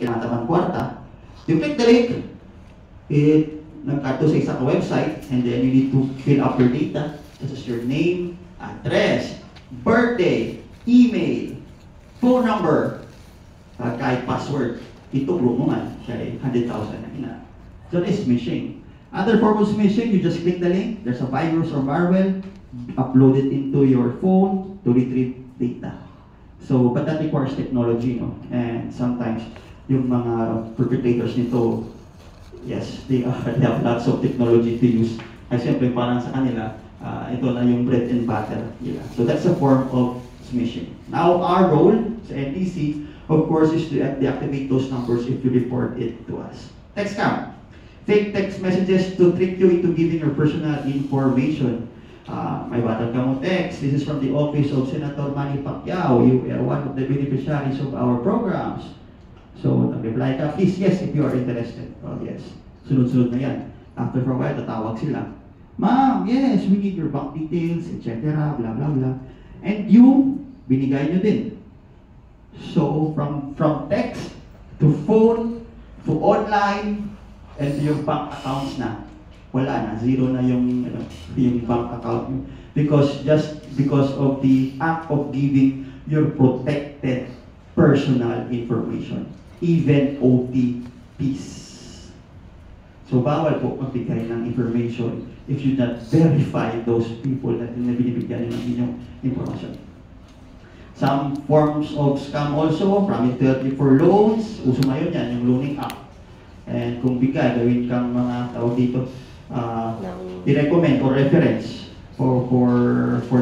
kailangan naman kwarta. You click the link, it nag-add to sa isang website, and then you need to fill up your data, such as your name, address, birthday, email, phone number, kahit password. Ito group mo man, siya 100,000 na ina. So this is smishing. Other form of smishing, you just click the link, there's a virus or malware, upload it into your phone to retrieve data. So, but that requires technology, no? And sometimes, yung mga perpetrators nito, yes, they have lots of technology to use. Kasi siyempre, parang sa kanila, ito na yung bread and butter. Yeah. So that's a form of smishing. Now, our role sa NTC, of course, is to deactivate those numbers if you report it to us. Text scam. Fake text messages to trick you into giving your personal information. May batang ka mo text. This is from the office of Senator Manny Pacquiao. You are one of the beneficiaries of our programs. So, nag-reply ka, please, yes, if you are interested. Oh, yes. Sunod-sunod na yan. After for a while, tatawag sila. Ma'am, yes, we need your bank details, etc. Blah, blah, blah. And you, binigay nyo din. So, from text to phone to online and to your bank accounts na. Wala na, zero na yung bank account mo. Just because of the act of giving your protected personal information, even OTPs. So bawal po magbigay ng information if you not verify those people na binibigyan ng inyong information. Some forms of scam also, from Promise for loans, uso ngayon yan, yung loaning app. And kung bigay, gawin kang mga tawag dito, i-recommend or reference for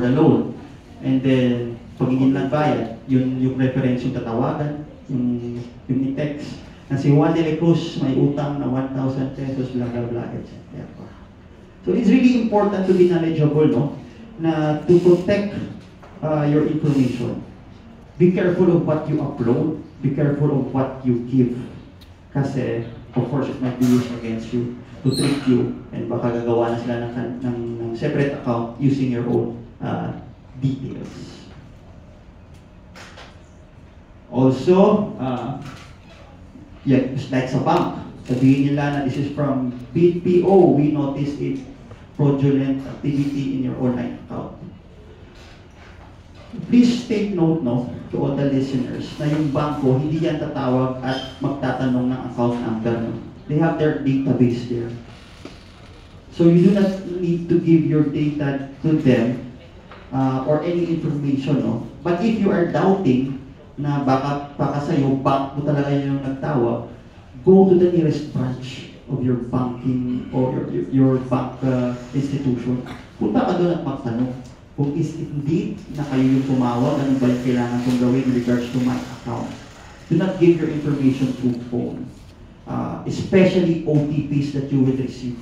the loan. And then, pag lang bayad, yung reference yung tatawagan, yung i-text. Na si Juan de la Cruz may utang na 1,000 pesos, blah, blah, blah, etc. So it's really important to be knowledgeable, no? Na to protect your information. Be careful of what you upload. Be careful of what you give. Kasi, of course, it might be used against you to trick you, and baka gagawa na sila ng separate account using your own details. Also, just like sa bank, sabihin nila na this is from BPO, we noticed it fraudulent activity in your online account. Please take note, no, to all the listeners, na yung banko, hindi yan tatawag at magtatanong ng account number, no? They have their database there. So you do not need to give your data to them or any information, no? But if you are doubting na baka sa'yo, bank mo talaga yung nagtawag, go to the nearest branch of your banking or your bank institution. Punta ka doon at magtanong. Kung is indeed na kayo yung tumawag, ano ba yung kailangan kong gawin in regards to my account? Do not give your information through phone. Especially OTPs that you will receive